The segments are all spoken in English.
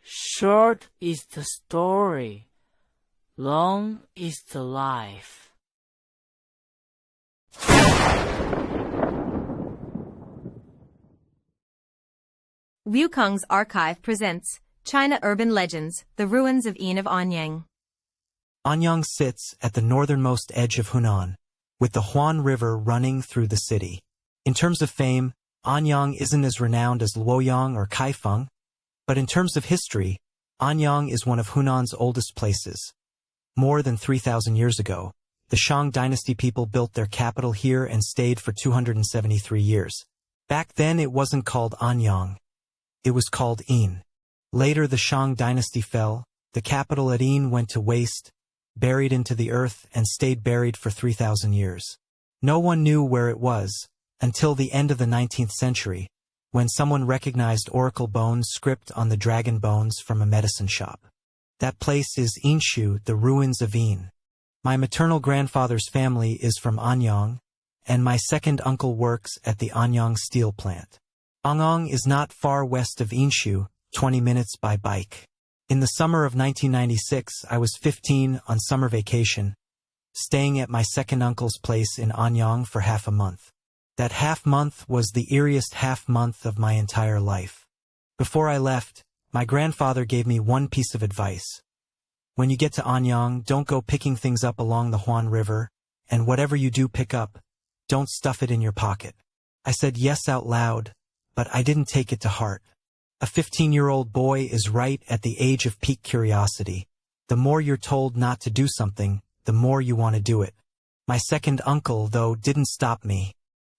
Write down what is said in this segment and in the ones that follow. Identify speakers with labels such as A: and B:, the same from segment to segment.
A: Short is the story, long is the life.
B: Wukong's archive presents China Urban Legends, the ruins of Yin of Anyang.
C: Anyang sits at the northernmost edge of Hunan, with the Huan River running through the city. In terms of fame, Anyang isn't as renowned as Luoyang or Kaifeng, but in terms of history, Anyang is one of Hunan's oldest places. More than 3,000 years ago, the Shang Dynasty people built their capital here and stayed for 273 years. Back then it wasn't called Anyang. It was called Yin. Later the Shang Dynasty fell, the capital at Yin went to waste, buried into the earth and stayed buried for 3,000 years. No one knew where it was, until the end of the 19th century, when someone recognized oracle bones script on the dragon bones from a medicine shop. That place is Yinxu, the ruins of Yin. My maternal grandfather's family is from Anyang, and my second uncle works at the Angang Steel plant. Angang is not far west of Yinxu, 20 minutes by bike. In the summer of 1996, I was 15 on summer vacation, staying at my second uncle's place in Anyang for half a month. That half-month was the eeriest half-month of my entire life. Before I left, my grandfather gave me one piece of advice. When you get to Anyang, don't go picking things up along the Huan River, and whatever you do pick up, don't stuff it in your pocket. I said yes out loud, but I didn't take it to heart. A 15-year-old boy is right at the age of peak curiosity. The more you're told not to do something, the more you want to do it. My second uncle, though, didn't stop me.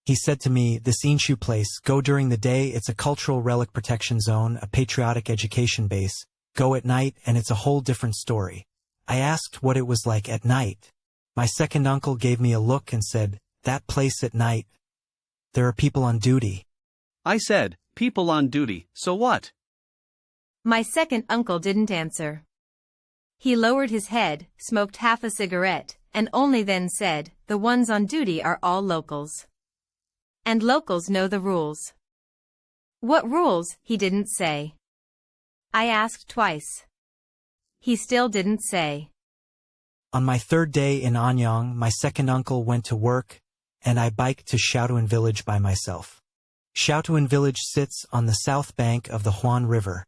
C: He said to me, "This Yinxu place, go during the day, it's a cultural relic protection zone, a patriotic education base. Go at night, and it's a whole different story." I asked what it was like at night. My second uncle gave me a look and said, "That place at night, there are people on duty."
D: I said, "People on duty, so what?"
B: My second uncle didn't answer. He lowered his head, smoked half a cigarette, and only then said, "The ones on duty are all locals. And locals know the rules." What rules, he didn't say. I asked twice. He still didn't say.
C: On my third day in Anyang, my second uncle went to work, and I biked to Shaotuan village by myself. Shaotuan village sits on the south bank of the Huan River,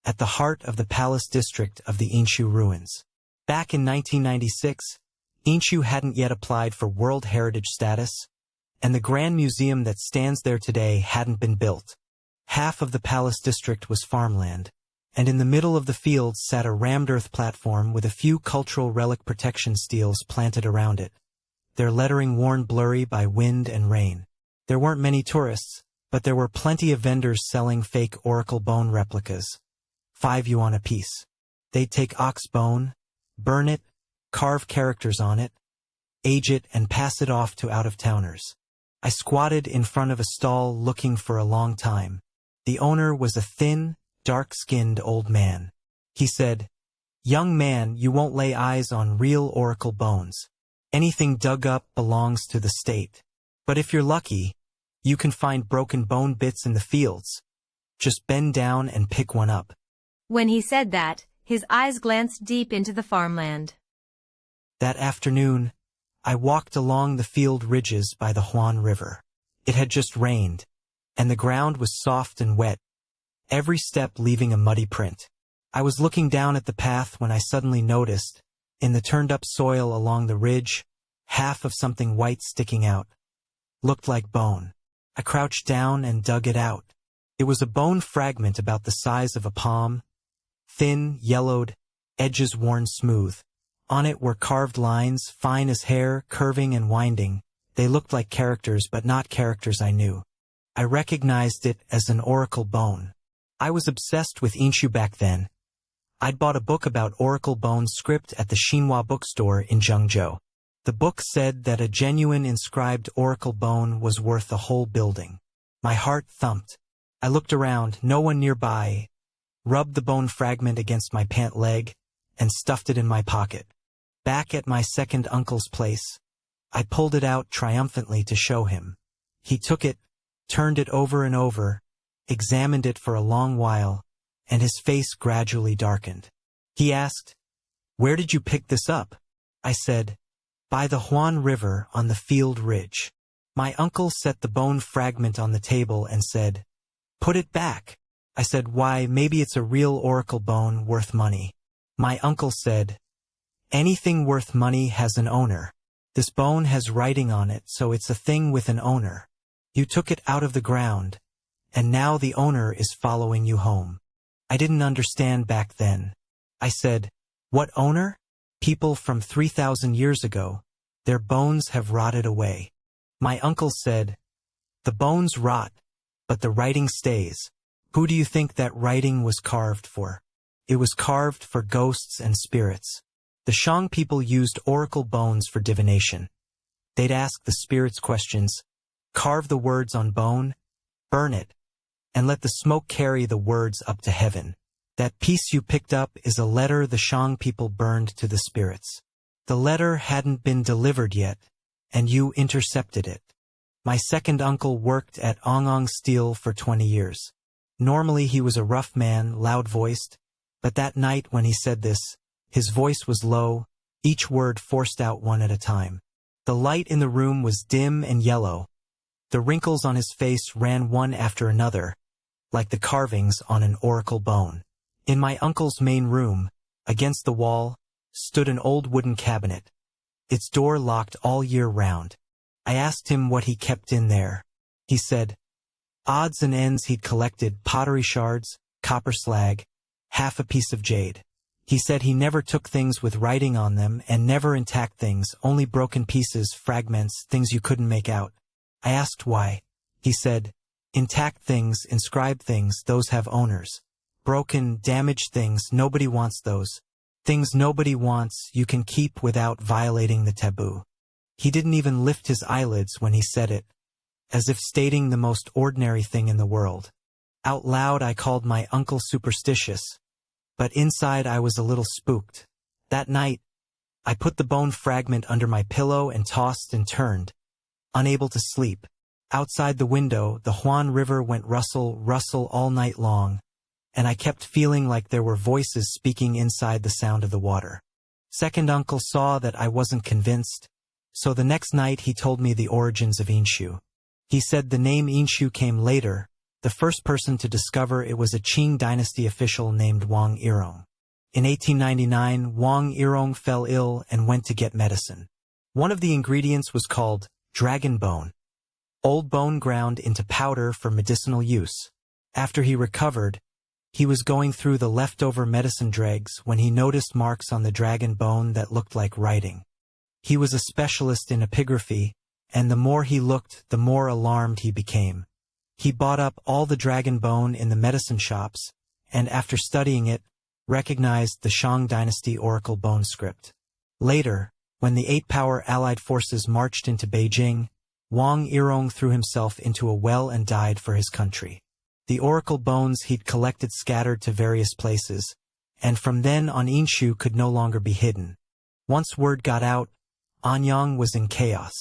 C: at the heart of the palace district of the Yinxu ruins. Back in 1996, Yinxu hadn't yet applied for World Heritage status, and the Grand Museum that stands there today hadn't been built. Half of the palace district was farmland, and in the middle of the fields sat a rammed earth platform with a few cultural relic protection steels planted around it, their lettering worn blurry by wind and rain. There weren't many tourists, but there were plenty of vendors selling fake oracle bone replicas, 5 yuan apiece. They'd take ox bone, burn it, carve characters on it, age it, and pass it off to out-of-towners. I squatted in front of a stall looking for a long time. The owner was a thin, dark-skinned old man. He said, "Young man, you won't lay eyes on real oracle bones. Anything dug up belongs to the state. But if you're lucky, you can find broken bone bits in the fields. Just bend down and pick one up."
B: When he said that, his eyes glanced deep into the farmland.
C: That afternoon, I walked along the field ridges by the Huan River. It had just rained, and the ground was soft and wet, every step leaving a muddy print. I was looking down at the path when I suddenly noticed, in the turned-up soil along the ridge, half of something white sticking out. Looked like bone. I crouched down and dug it out. It was a bone fragment about the size of a palm, thin, yellowed, edges worn smooth. On it were carved lines, fine as hair, curving and winding. They looked like characters, but not characters I knew. I recognized it as an oracle bone. I was obsessed with Yinxu back then. I'd bought a book about oracle bone script at the Xinhua bookstore in Zhengzhou. The book said that a genuine inscribed oracle bone was worth a whole building. My heart thumped. I looked around, no one nearby, rubbed the bone fragment against my pant leg, and stuffed it in my pocket. Back at my second uncle's place, I pulled it out triumphantly to show him. He took it, turned it over and over, examined it for a long while, and his face gradually darkened. He asked, "Where did you pick this up?" I said, "By the Huan River on the field ridge." My uncle set the bone fragment on the table and said, "Put it back." I said, "Why, maybe it's a real oracle bone worth money." My uncle said, "Anything worth money has an owner. This bone has writing on it, so it's a thing with an owner. You took it out of the ground, and now the owner is following you home." I didn't understand back then. I said, "What owner?" "People from 3,000 years ago. Their bones have rotted away." My uncle said, "The bones rot, but the writing stays. Who do you think that writing was carved for?" It was carved for ghosts and spirits. The Shang people used oracle bones for divination. They'd ask the spirits questions, carve the words on bone, burn it, and let the smoke carry the words up to heaven. That piece you picked up is a letter the Shang people burned to the spirits. The letter hadn't been delivered yet, and you intercepted it. My second uncle worked at Angang Steel for 20 years. Normally he was a rough man, loud-voiced, but that night when he said this, his voice was low, each word forced out one at a time. The light in the room was dim and yellow. The wrinkles on his face ran one after another, like the carvings on an oracle bone. In my uncle's main room, against the wall, stood an old wooden cabinet, its door locked all year round. I asked him what he kept in there. He said, odds and ends he'd collected: pottery shards, copper slag, half a piece of jade. He said he never took things with writing on them and never intact things, only broken pieces, fragments, things you couldn't make out. I asked why. He said, intact things, inscribed things, those have owners. Broken, damaged things, nobody wants those. Things nobody wants, you can keep without violating the taboo. He didn't even lift his eyelids when he said it, as if stating the most ordinary thing in the world. Out loud I called my uncle superstitious, but inside I was a little spooked. That night, I put the bone fragment under my pillow and tossed and turned, unable to sleep. Outside the window, the Huan River went rustle, rustle all night long, and I kept feeling like there were voices speaking inside the sound of the water. Second uncle saw that I wasn't convinced, so the next night he told me the origins of Yinxu. He said the name Yinxu came later. The first person to discover it was a Qing Dynasty official named Wang Yirong. In 1899, Wang Yirong fell ill and went to get medicine. One of the ingredients was called dragon bone, old bone ground into powder for medicinal use. After he recovered, he was going through the leftover medicine dregs when he noticed marks on the dragon bone that looked like writing. He was a specialist in epigraphy, and the more he looked, the more alarmed he became. He bought up all the dragon bone in the medicine shops, and after studying it, recognized the Shang Dynasty oracle bone script. Later, when the 8-power Allied forces marched into Beijing, Wang Yirong threw himself into a well and died for his country. The oracle bones he'd collected scattered to various places, and from then on Yinxu could no longer be hidden. Once word got out, Anyang was in chaos.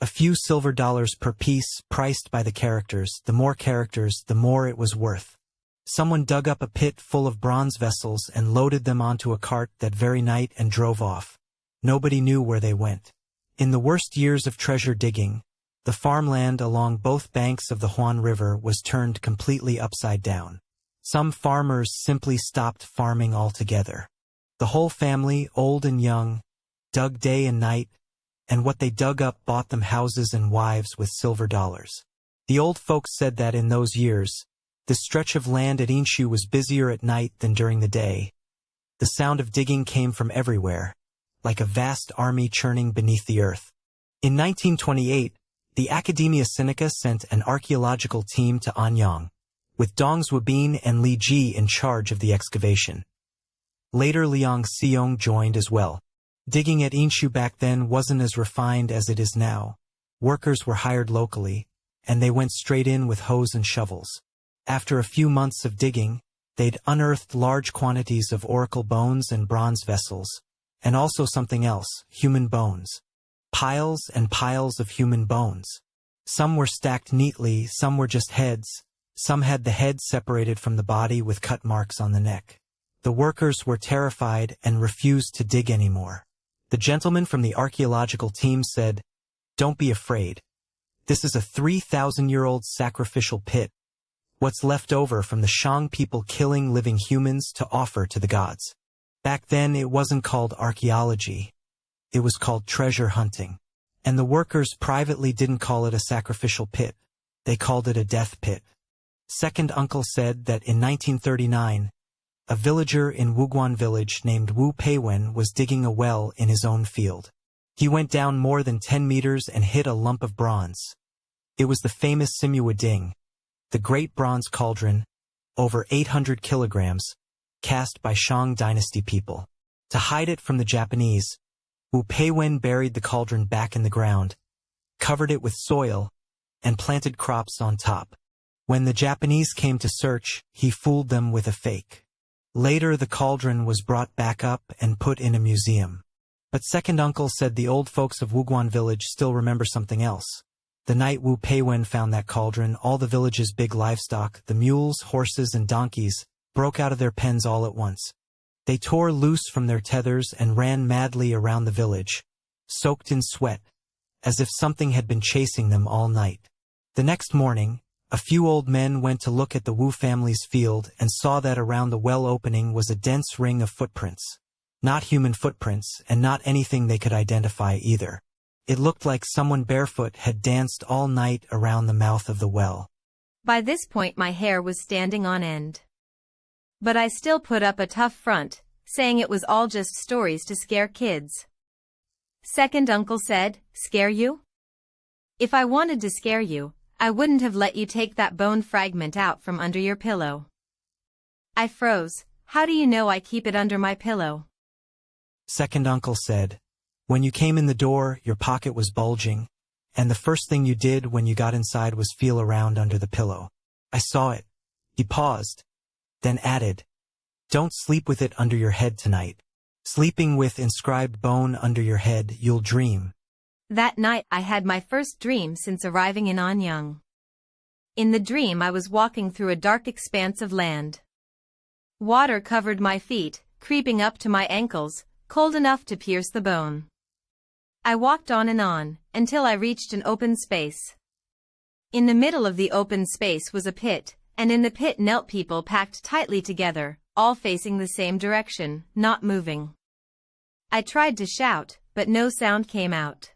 C: A few silver dollars per piece, priced by the characters. The more characters, the more it was worth. Someone dug up a pit full of bronze vessels and loaded them onto a cart that very night and drove off. Nobody knew where they went. In the worst years of treasure digging, the farmland along both banks of the Huan River was turned completely upside down. Some farmers simply stopped farming altogether. The whole family, old and young, dug day and night, and what they dug up bought them houses and wives with silver dollars. The old folks said that in those years, this stretch of land at Yinxu was busier at night than during the day. The sound of digging came from everywhere, like a vast army churning beneath the earth. In 1928, the Academia Sinica sent an archaeological team to Anyang, with Dong Zhuobin and Li Ji in charge of the excavation. Later Liang Xiong joined as well. Digging at Yinxu back then wasn't as refined as it is now. Workers were hired locally, and they went straight in with hoes and shovels. After a few months of digging, they'd unearthed large quantities of oracle bones and bronze vessels, and also something else, human bones. Piles and piles of human bones. Some were stacked neatly, some were just heads, Some had the head separated from the body with cut marks on the neck. The workers were terrified and refused to dig anymore. The gentleman from the archaeological team said, "Don't be afraid. This is a 3,000-year-old sacrificial pit. What's left over from the Shang people killing living humans to offer to the gods." Back then it wasn't called archaeology. It was called treasure hunting. And the workers privately didn't call it a sacrificial pit. They called it a death pit. Second uncle said that in 1939, a villager in Wuguan village named Wu Peiwen was digging a well in his own field. He went down more than 10 meters and hit a lump of bronze. It was the famous Simua Ding, the great bronze cauldron, over 800 kilograms, cast by Shang Dynasty people. To hide it from the Japanese, Wu Peiwen buried the cauldron back in the ground, covered it with soil, and planted crops on top. When the Japanese came to search, he fooled them with a fake. Later the cauldron was brought back up and put in a museum. But second uncle said the old folks of Wuguan village still remember something else. The night Wu Peiwen found that cauldron, all the village's big livestock, the mules, horses, and donkeys, broke out of their pens all at once. They tore loose from their tethers and ran madly around the village, soaked in sweat, as if something had been chasing them all night. The next morning, a few old men went to look at the Wu family's field and saw that around the well opening was a dense ring of footprints. Not human footprints, and not anything they could identify either. It looked like someone barefoot had danced all night around the mouth of the well.
B: By this point my hair was standing on end. But I still put up a tough front, saying it was all just stories to scare kids. Second uncle said, "Scare you? If I wanted to scare you, I wouldn't have let you take that bone fragment out from under your pillow." I froze. "How do you know I keep it under my pillow?"
C: Second uncle said, "When you came in the door, your pocket was bulging, and the first thing you did when you got inside was feel around under the pillow. I saw it." He paused, then added, "Don't sleep with it under your head tonight. Sleeping with inscribed bone under your head, you'll dream."
B: That night I had my first dream since arriving in Anyang. In the dream I was walking through a dark expanse of land. Water covered my feet, creeping up to my ankles, cold enough to pierce the bone. I walked on, until I reached an open space. In the middle of the open space was a pit, and in the pit knelt people packed tightly together, all facing the same direction, not moving. I tried to shout, but no sound came out.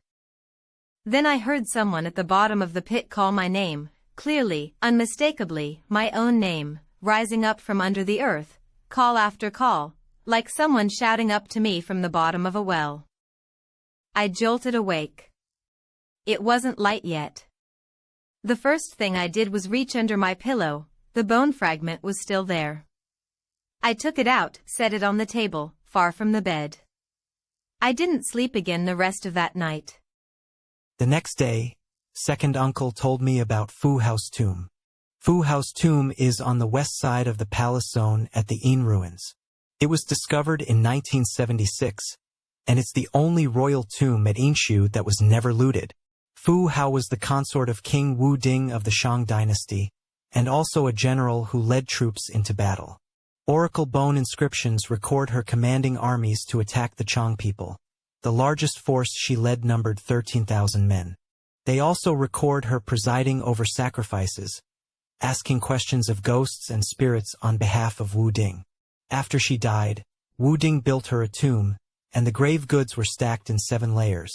B: Then I heard someone at the bottom of the pit call my name, clearly, unmistakably, my own name, rising up from under the earth, call after call, like someone shouting up to me from the bottom of a well. I jolted awake. It wasn't light yet. The first thing I did was reach under my pillow. The bone fragment was still there. I took it out, set it on the table, far from the bed. I didn't sleep again the rest of that night.
C: The next day, second uncle told me about Fu House Tomb. Fu House Tomb is on the west side of the palace zone at the Yin ruins. It was discovered in 1976, and it's the only royal tomb at Yinxu that was never looted. Fu Hao was the consort of King Wu Ding of the Shang Dynasty, and also a general who led troops into battle. Oracle bone inscriptions record her commanding armies to attack the Chang people. The largest force she led numbered 13,000 men. They also record her presiding over sacrifices, asking questions of ghosts and spirits on behalf of Wu Ding. After she died, Wu Ding built her a tomb, and the grave goods were stacked in 7 layers.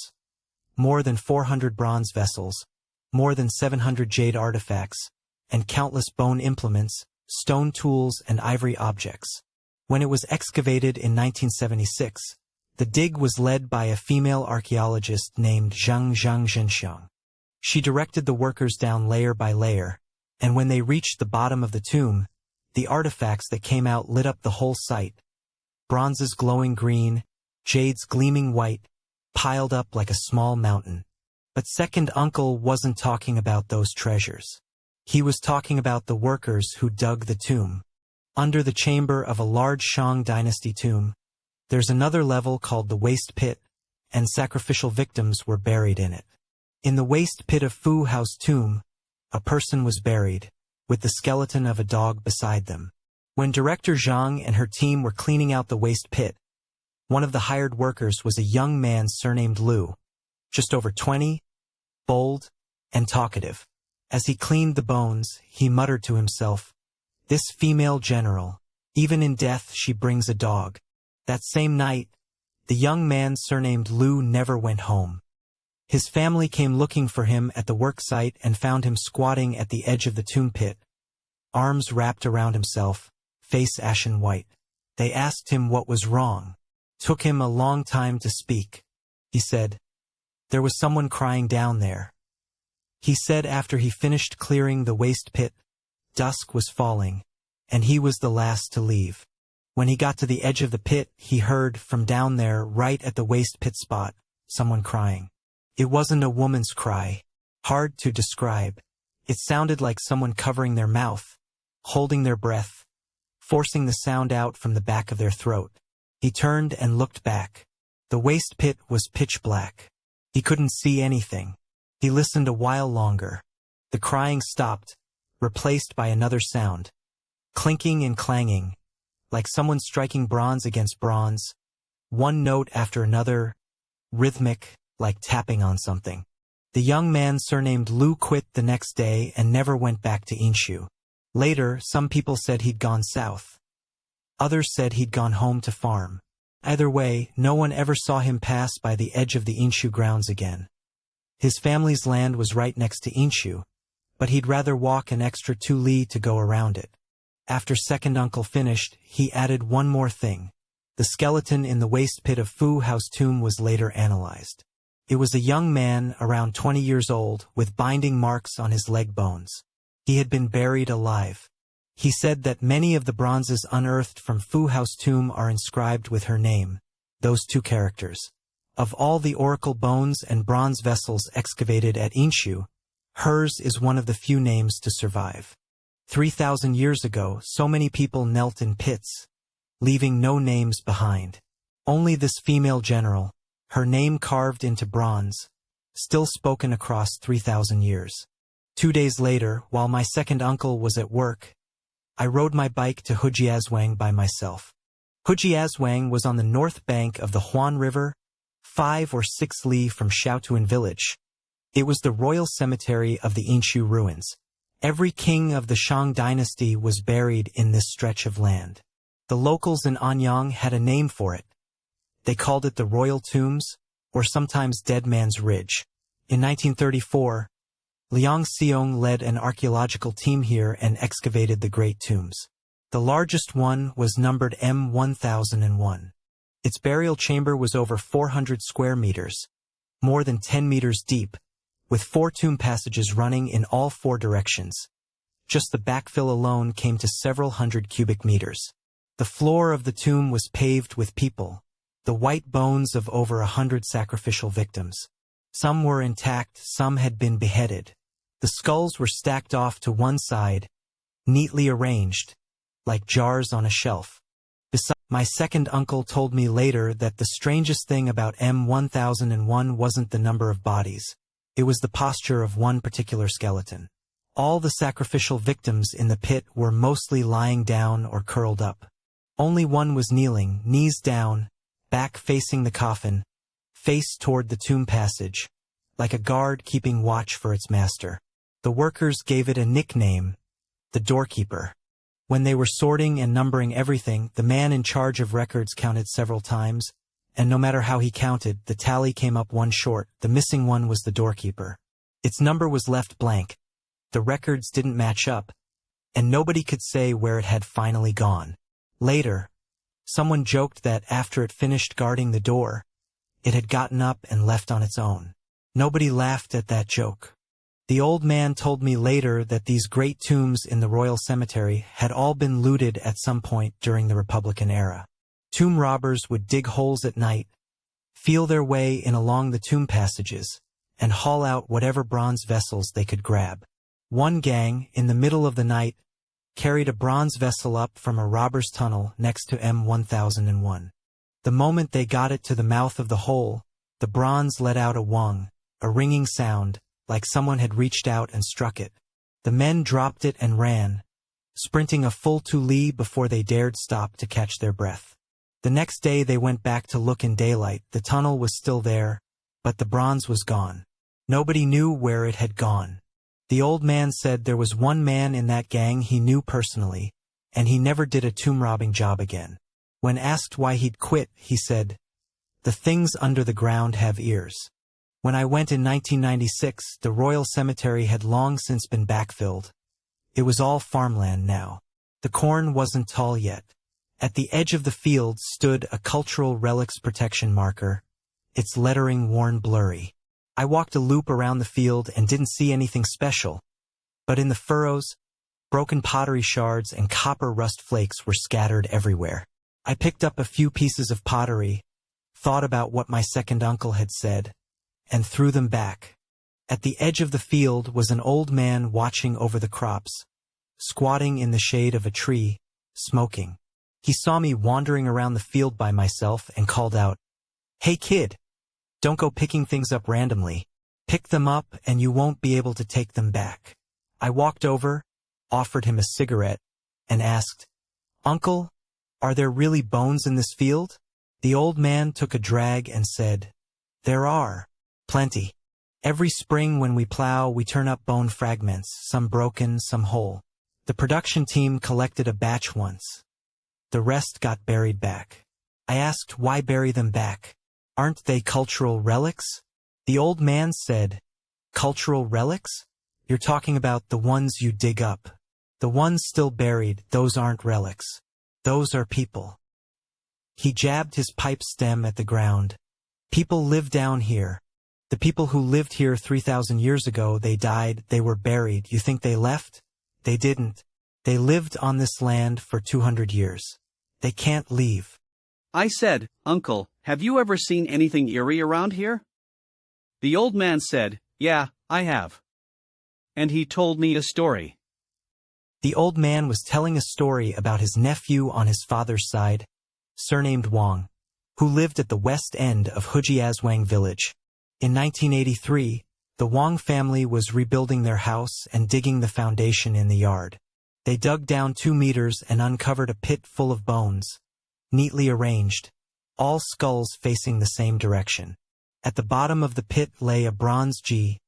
C: More than 400 bronze vessels, more than 700 jade artifacts, and countless bone implements, stone tools, and ivory objects. When it was excavated in 1976, the dig was led by a female archaeologist named Zhang Zhengxiang. She directed the workers down layer by layer, and when they reached the bottom of the tomb, the artifacts that came out lit up the whole site. Bronzes glowing green, jades gleaming white, piled up like a small mountain. But second uncle wasn't talking about those treasures. He was talking about the workers who dug the tomb. Under the chamber of a large Shang Dynasty tomb, there's another level called the waste pit, and sacrificial victims were buried in it. In the waste pit of Fu House Tomb, a person was buried, with the skeleton of a dog beside them. When Director Shang and her team were cleaning out the waste pit, one of the hired workers was a young man surnamed Lu, just over 20, bold, and talkative. As he cleaned the bones, he muttered to himself, "This female general, even in death she brings a dog." That same night, the young man surnamed Lu never went home. His family came looking for him at the work site and found him squatting at the edge of the tomb pit, arms wrapped around himself, face ashen white. They asked him what was wrong. Took him a long time to speak. He said, "There was someone crying down there." He said after he finished clearing the waste pit, dusk was falling, and he was the last to leave. When he got to the edge of the pit, he heard, from down there, right at the waste pit spot, someone crying. It wasn't a woman's cry. Hard to describe. It sounded like someone covering their mouth, holding their breath, forcing the sound out from the back of their throat. He turned and looked back. The waste pit was pitch black. He couldn't see anything. He listened a while longer. The crying stopped, replaced by another sound. Clinking and clanging, like someone striking bronze against bronze. One note after another, rhythmic, like tapping on something. The young man surnamed Lu quit the next day and never went back to Yinxu. Later, some people said he'd gone south. Others said he'd gone home to farm. Either way, no one ever saw him pass by the edge of the Yinxu grounds again. His family's land was right next to Yinxu, but he'd rather walk an extra 2 li to go around it. After second uncle finished, he added one more thing. The skeleton in the waste pit of Fu Hao's tomb was later analyzed. It was a young man around 20 years old with binding marks on his leg bones. He had been buried alive. He said that many of the bronzes unearthed from Fu Hao's tomb are inscribed with her name, those 2 characters. Of all the oracle bones and bronze vessels excavated at Yinxu, hers is one of the few names to survive. 3,000 years ago, so many people knelt in pits, leaving no names behind. Only this female general, her name carved into bronze, still spoken across 3,000 years. 2 days later, while my second uncle was at work, I rode my bike to Hujiazhuang by myself. Hujiazhuang was on the north bank of the Huan River, 5 or 6 li from Shaotuan village. It was the royal cemetery of the Yinxu ruins. Every king of the Shang dynasty was buried in this stretch of land. The locals in Anyang had a name for it. They called it the Royal Tombs, or sometimes Dead Man's Ridge. In 1934, Liang Xiong led an archaeological team here and excavated the Great Tombs. The largest one was numbered M1001. Its burial chamber was over 400 square meters, more than 10 meters deep, with 4 tomb passages running in all 4 directions. Just the backfill alone came to several hundred cubic meters. The floor of the tomb was paved with people, the white bones of over 100 sacrificial victims. Some were intact, some had been beheaded. The skulls were stacked off to one side, neatly arranged, like jars on a shelf. My second uncle told me later that the strangest thing about M1001 wasn't the number of bodies. It was the posture of one particular skeleton. All the sacrificial victims in the pit were mostly lying down or curled up. Only one was kneeling, knees down, back facing the coffin, face toward the tomb passage, like a guard keeping watch for its master. The workers gave it a nickname, the Doorkeeper. When they were sorting and numbering everything, the man in charge of records counted several times, and no matter how he counted, the tally came up one short. The missing one was the Doorkeeper. Its number was left blank. The records didn't match up, and nobody could say where it had finally gone. Later, someone joked that after it finished guarding the door, it had gotten up and left on its own. Nobody laughed at that joke. The old man told me later that these great tombs in the royal cemetery had all been looted at some point during the Republican era. Tomb robbers would dig holes at night, feel their way in along the tomb passages, and haul out whatever bronze vessels they could grab. One gang, in the middle of the night, carried a bronze vessel up from a robber's tunnel next to M1001. The moment they got it to the mouth of the hole, the bronze let out a wong, a ringing sound, like someone had reached out and struck it. The men dropped it and ran, sprinting a full 2 li before they dared stop to catch their breath. The next day they went back to look in daylight. The tunnel was still there, but the bronze was gone. Nobody knew where it had gone. The old man said there was one man in that gang he knew personally, and he never did a tomb robbing job again. When asked why he'd quit, he said, "The things under the ground have ears." When I went in 1996, the Royal Cemetery had long since been backfilled. It was all farmland now. The corn wasn't tall yet. At the edge of the field stood a cultural relics protection marker, its lettering worn blurry. I walked a loop around the field and didn't see anything special. But in the furrows, broken pottery shards and copper rust flakes were scattered everywhere. I picked up a few pieces of pottery, thought about what my second uncle had said, and threw them back. At the edge of the field was an old man watching over the crops, squatting in the shade of a tree, smoking. He saw me wandering around the field by myself and called out, "Hey kid, don't go picking things up randomly. Pick them up and you won't be able to take them back." I walked over, offered him a cigarette, and asked, "Uncle, are there really bones in this field?" The old man took a drag and said, "There are. Plenty. Every spring when we plow, we turn up bone fragments, some broken, some whole. The production team collected a batch once. The rest got buried back." I asked, "Why bury them back? Aren't they cultural relics?" The old man said, "Cultural relics? You're talking about the ones you dig up. The ones still buried, those aren't relics. Those are people." He jabbed his pipe stem at the ground. "People live down here. The people who lived here 3,000 years ago, they died, they were buried. You think they left? They didn't. They lived on this land for 200 years. They can't leave."
D: I said, "Uncle, have you ever seen anything eerie around here?" The old man said, "Yeah, I have." And he told me a story.
C: The old man was telling a story about his nephew on his father's side, surnamed Wang, who lived at the west end of Hujiazwang village. In 1983, the Wang family was rebuilding their house and digging the foundation in the yard. They dug down 2 meters and uncovered a pit full of bones, neatly arranged, all skulls facing the same direction. At the bottom of the pit lay a bronze G,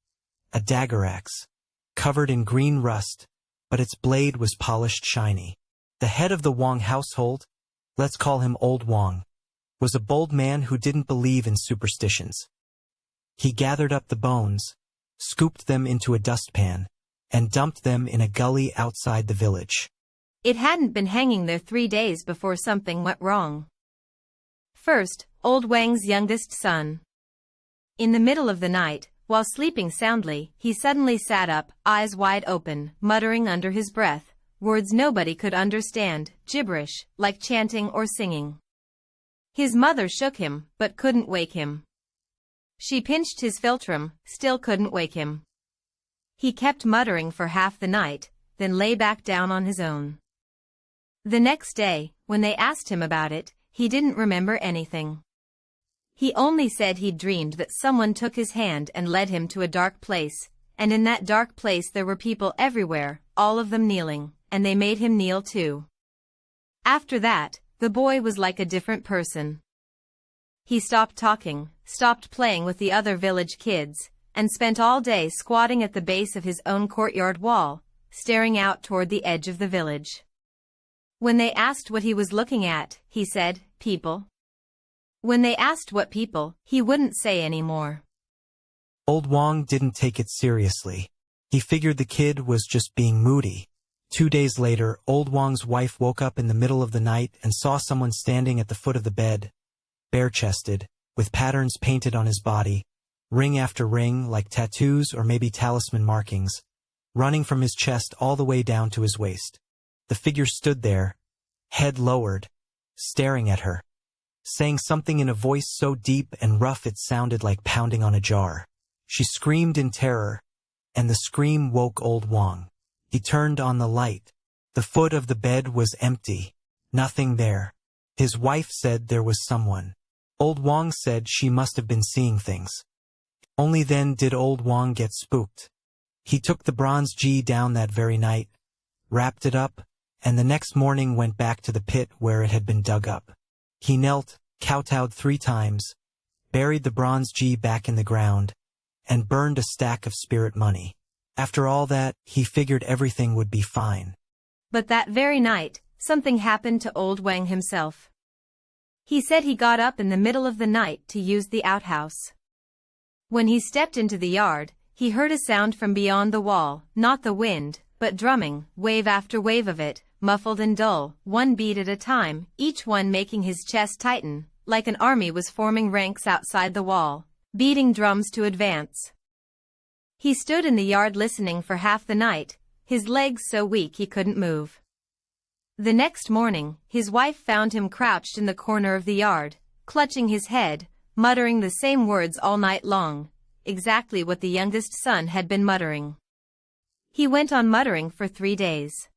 C: a dagger axe, covered in green rust, but its blade was polished shiny. The head of the Wang household, let's call him Old Wang, was a bold man who didn't believe in superstitions. He gathered up the bones, scooped them into a dustpan, and dumped them in a gully outside the village.
B: It hadn't been hanging there 3 days before something went wrong. First, old Wang's youngest son. In the middle of the night, while sleeping soundly, he suddenly sat up, eyes wide open, muttering under his breath, words nobody could understand, gibberish, like chanting or singing. His mother shook him, but couldn't wake him. She pinched his philtrum, still couldn't wake him. He kept muttering for half the night, then lay back down on his own. The next day, when they asked him about it, he didn't remember anything. He only said he'd dreamed that someone took his hand and led him to a dark place, and in that dark place there were people everywhere, all of them kneeling, and they made him kneel too. After that, the boy was like a different person. He stopped talking, stopped playing with the other village kids, and spent all day squatting at the base of his own courtyard wall, staring out toward the edge of the village. When they asked what he was looking at, he said, "People." When they asked what people, he wouldn't say anymore.
C: Old Wang didn't take it seriously. He figured the kid was just being moody. 2 days later, Old Wang's wife woke up in the middle of the night and saw someone standing at the foot of the bed, bare-chested, with patterns painted on his body, ring after ring like tattoos or maybe talisman markings, running from his chest all the way down to his waist. The figure stood there, head lowered, staring at her, saying something in a voice so deep and rough it sounded like pounding on a jar. She screamed in terror, and the scream woke Old Wang. He turned on the light. The foot of the bed was empty, nothing there. His wife said there was someone. Old Wang said she must have been seeing things. Only then did Old Wang get spooked. He took the bronze G down that very night, wrapped it up, and the next morning went back to the pit where it had been dug up. He knelt, kowtowed 3 times, buried the bronze G back in the ground, and burned a stack of spirit money. After all that, he figured everything would be fine.
B: But that very night, something happened to old Wang himself. He said he got up in the middle of the night to use the outhouse. When he stepped into the yard, he heard a sound from beyond the wall, not the wind, but drumming, wave after wave of it, muffled and dull, 1 beat at a time, each one making his chest tighten, like an army was forming ranks outside the wall, beating drums to advance. He stood in the yard listening for half the night, his legs so weak he couldn't move. The next morning, his wife found him crouched in the corner of the yard, clutching his head, muttering the same words all night long, exactly what the youngest son had been muttering. He went on muttering for 3 days.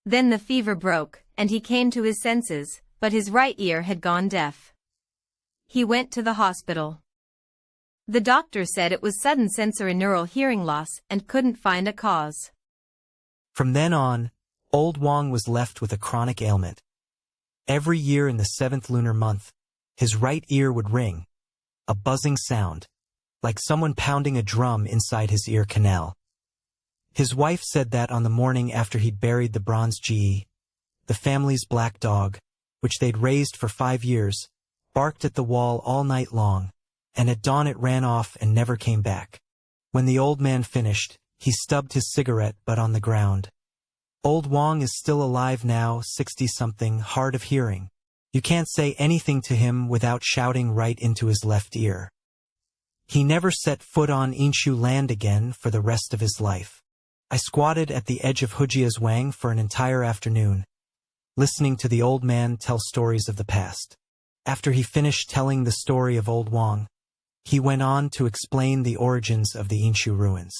B: Then the fever broke, and he came to his senses, but his right ear had gone deaf. He went to the hospital. The doctor said it was sudden sensorineural hearing loss and couldn't find a cause.
C: From then on, old Wang was left with a chronic ailment. Every year in the 7th lunar month, his right ear would ring, a buzzing sound, like someone pounding a drum inside his ear canal. His wife said that on the morning after he'd buried the bronze G, the family's black dog, which they'd raised for 5 years, barked at the wall all night long, and at dawn it ran off and never came back. When the old man finished, he stubbed his cigarette butt on the ground. Old Wang is still alive now, 60-something, hard of hearing. You can't say anything to him without shouting right into his left ear. He never set foot on Yinxu land again for the rest of his life. I squatted at the edge of Hujia's Wang for an entire afternoon, listening to the old man tell stories of the past. After he finished telling the story of old Wang, he went on to explain the origins of the Yinxu ruins.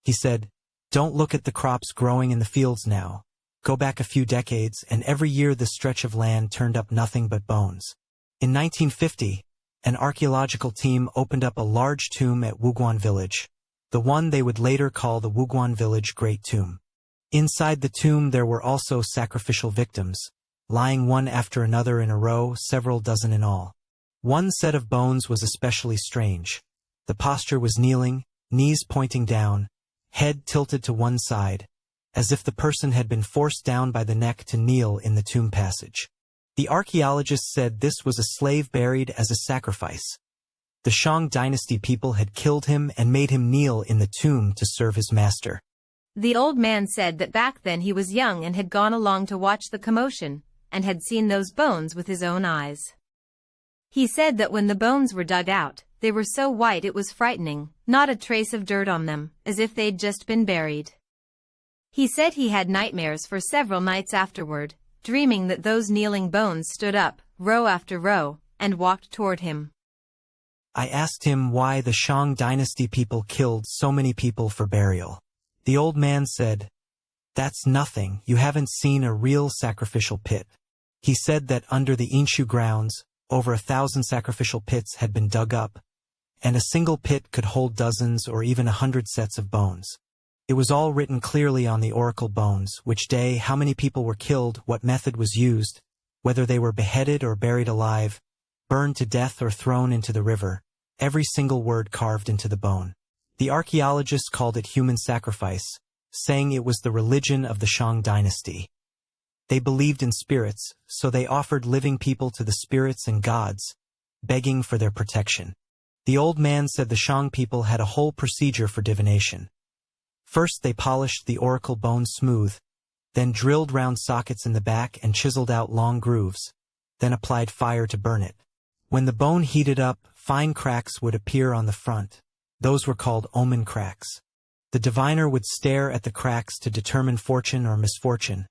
C: He said, "Don't look at the crops growing in the fields now. Go back a few decades, and every year this stretch of land turned up nothing but bones." In 1950, an archaeological team opened up a large tomb at Wukong village, the one they would later call the Wukong village Great Tomb. Inside the tomb there were also sacrificial victims, lying one after another in a row, several dozen in all. One set of bones was especially strange. The posture was kneeling, knees pointing down, head tilted to one side, as if the person had been forced down by the neck to kneel in the tomb passage. The archaeologists said this was a slave buried as a sacrifice. The Shang Dynasty people had killed him and made him kneel in the tomb to serve his master.
B: The old man said that back then he was young and had gone along to watch the commotion, and had seen those bones with his own eyes. He said that when the bones were dug out, they were so white it was frightening, not a trace of dirt on them, as if they'd just been buried. He said he had nightmares for several nights afterward, dreaming that those kneeling bones stood up, row after row, and walked toward him.
C: I asked him why the Shang Dynasty people killed so many people for burial. The old man said, "That's nothing, you haven't seen a real sacrificial pit." He said that under the Yinxu grounds, over 1,000 sacrificial pits had been dug up, and a single pit could hold dozens or even 100 sets of bones. It was all written clearly on the oracle bones, which day, how many people were killed, what method was used, whether they were beheaded or buried alive, burned to death or thrown into the river, every single word carved into the bone. The archaeologists called it human sacrifice, saying it was the religion of the Shang Dynasty. They believed in spirits, so they offered living people to the spirits and gods, begging for their protection. The old man said the Shang people had a whole procedure for divination. First they polished the oracle bone smooth, then drilled round sockets in the back and chiseled out long grooves, then applied fire to burn it. When the bone heated up, fine cracks would appear on the front. Those were called omen cracks. The diviner would stare at the cracks to determine fortune or misfortune,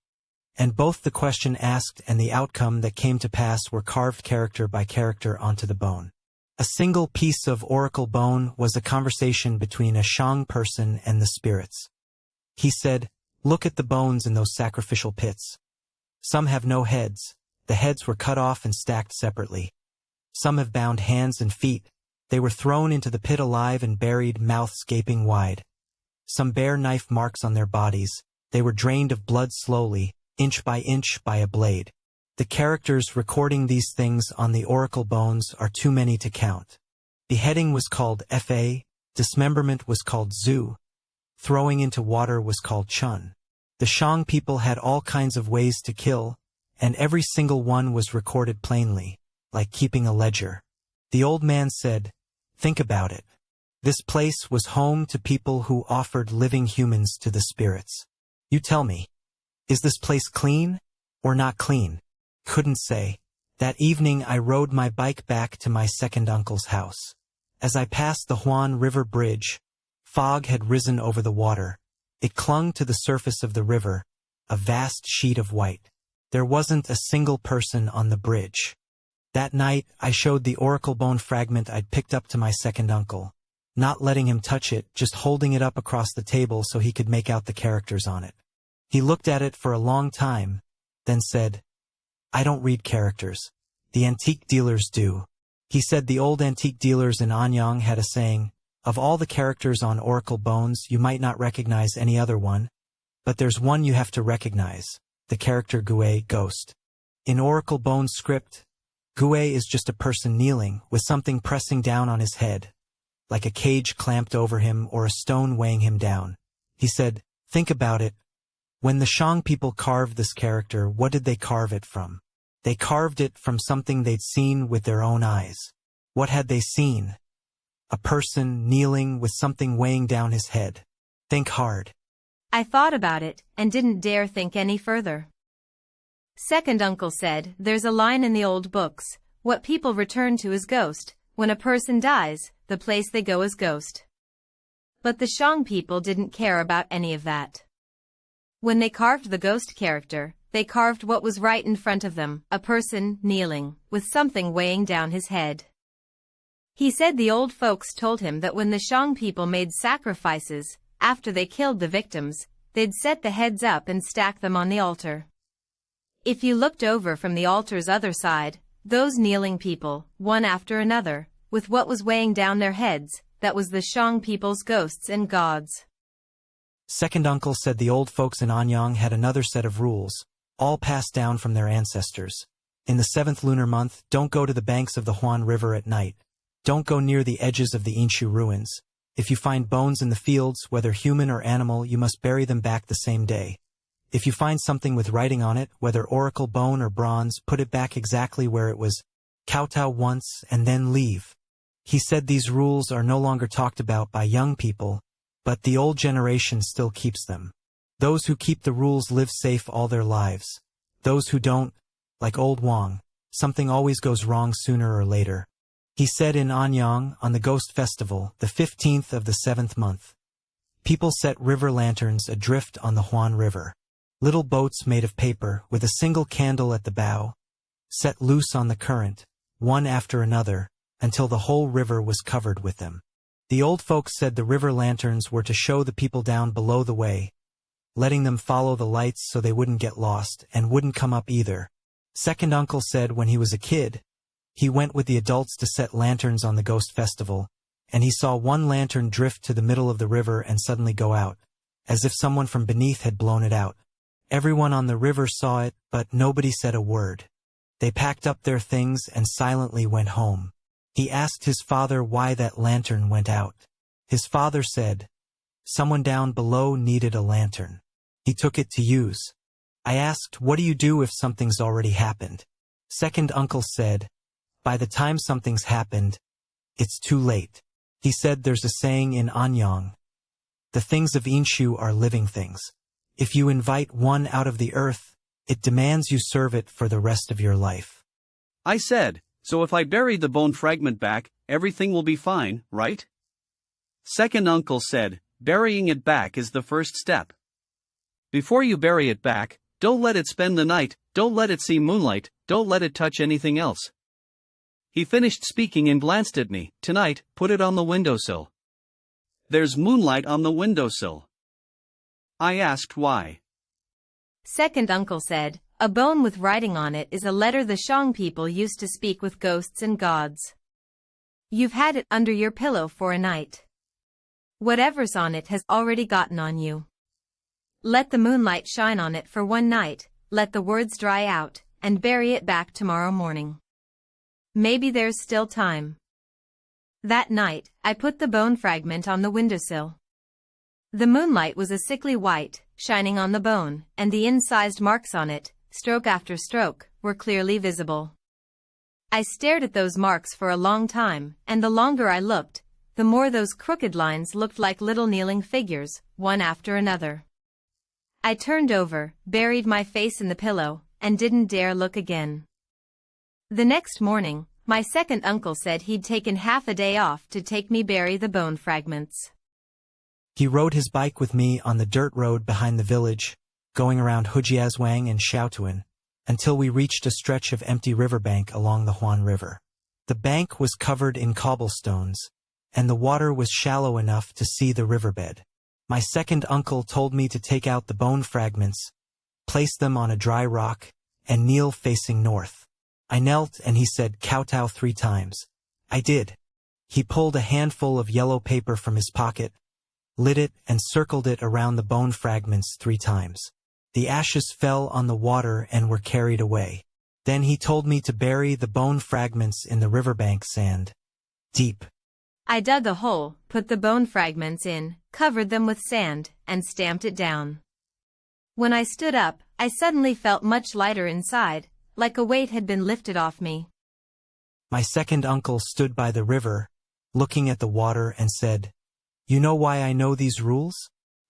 C: and both the question asked and the outcome that came to pass were carved character by character onto the bone. A single piece of oracle bone was a conversation between a Shang person and the spirits. He said, "Look at the bones in those sacrificial pits. Some have no heads, the heads were cut off and stacked separately. Some have bound hands and feet, they were thrown into the pit alive and buried, mouths gaping wide. some bare knife marks on their bodies. They were drained of blood slowly, inch by a blade. The characters recording these things on the oracle bones are too many to count. Beheading was called Fa, dismemberment was called Zu, throwing into water was called Chun. The Shang people had all kinds of ways to kill, and every single one was recorded plainly, like keeping a ledger. The old man said, "Think about it. This place was home to people who offered living humans to the spirits. You tell me, is this place clean or not clean?" Couldn't say. That evening I rode my bike back to my second uncle's house. As I passed the Huan River bridge, fog had risen over the water. It clung to the surface of the river, a vast sheet of white. There wasn't a single person on the bridge. That night I showed the oracle bone fragment I'd picked up to my second uncle, not letting him touch it, just holding it up across the table so he could make out the characters on it. He looked at it for a long time, then said, "I don't read characters. The antique dealers do." He said the old antique dealers in Anyang had a saying, "Of all the characters on oracle bones, you might not recognize any other one, but there's one you have to recognize, the character Gue, ghost." In oracle bone script, Gue is just a person kneeling, with something pressing down on his head, like a cage clamped over him or a stone weighing him down. He said, "Think about it. When the Shang people carved this character, what did they carve it from? They carved it from something they'd seen with their own eyes. What had they seen? A person kneeling with something weighing down his head. Think hard."
B: I thought about it, and didn't dare think any further. Second uncle said, "There's a line in the old books, what people return to is ghost. When a person dies, the place they go is ghost." But the Shang people didn't care about any of that. When they carved the ghost character, they carved what was right in front of them, a person kneeling, with something weighing down his head. He said the old folks told him that when the Shang people made sacrifices, after they killed the victims, they'd set the heads up and stack them on the altar. If you looked over from the altar's other side, those kneeling people, one after another, with what was weighing down their heads, that was the Shang people's ghosts and gods.
C: Second uncle said the old folks in Anyang had another set of rules, all passed down from their ancestors. In the 7th lunar month, don't go to the banks of the Huan River at night. Don't go near the edges of the Yinxu ruins. If you find bones in the fields, whether human or animal, you must bury them back the same day. If you find something with writing on it, whether oracle bone or bronze, put it back exactly where it was. Kowtow once and then leave. He said these rules are no longer talked about by young people, but the old generation still keeps them. Those who keep the rules live safe all their lives. Those who don't, like old Wang, something always goes wrong sooner or later. He said in Anyang, on the Ghost Festival, the 15th of the 7th month, people set river lanterns adrift on the Huan River. Little boats made of paper, with a single candle at the bow, set loose on the current, one after another, until the whole river was covered with them. The old folks said the river lanterns were to show the people down below the way, letting them follow the lights so they wouldn't get lost and wouldn't come up either. Second uncle said when he was a kid, he went with the adults to set lanterns on the Ghost Festival, and he saw one lantern drift to the middle of the river and suddenly go out, as if someone from beneath had blown it out. Everyone on the river saw it, but nobody said a word. They packed up their things and silently went home. He asked his father why that lantern went out. His father said, "Someone down below needed a lantern. He took it to use." I asked, "What do you do if something's already happened?" Second uncle said, "By the time something's happened, it's too late." He said there's a saying in Anyang, "The things of Yinxu are living things. If you invite one out of the earth, it demands you serve it for the rest of your life."
D: I said, "So if I bury the bone fragment back, everything will be fine, right?" Second uncle said, "Burying it back is the first step. Before you bury it back, don't let it spend the night, don't let it see moonlight, don't let it touch anything else." He finished speaking and glanced at me. "Tonight, put it on the windowsill. There's moonlight on the windowsill." I asked why.
B: Second uncle said, "A bone with writing on it is a letter the Shang people used to speak with ghosts and gods. You've had it under your pillow for a night. Whatever's on it has already gotten on you. Let the moonlight shine on it for one night, let the words dry out, and bury it back tomorrow morning. Maybe there's still time. That night, I put the bone fragment on the windowsill. The moonlight was a sickly white, shining on the bone, and the incised marks on it, stroke after stroke, were clearly visible. I stared at those marks for a long time, and the longer I looked, the more those crooked lines looked like little kneeling figures, one after another. I turned over, buried my face in the pillow, and didn't dare look again. The next morning, my second uncle said he'd taken half a day off to take me bury the bone fragments.
C: He rode his bike with me on the dirt road behind the village, going around Hujiazwang and Xiaotuan, until we reached a stretch of empty riverbank along the Huan River. The bank was covered in cobblestones, and the water was shallow enough to see the riverbed. My second uncle told me to take out the bone fragments, place them on a dry rock, and kneel facing north. I knelt and he said kowtow 3 times. I did. He pulled a handful of yellow paper from his pocket, lit it and circled it around the bone fragments 3 times. The ashes fell on the water and were carried away. Then he told me to bury the bone fragments in the riverbank sand, deep.
B: I dug a hole, put the bone fragments in, covered them with sand, and stamped it down. When I stood up, I suddenly felt much lighter inside, like a weight had been lifted off me.
C: My second uncle stood by the river, looking at the water and said, "You know why I know these rules?"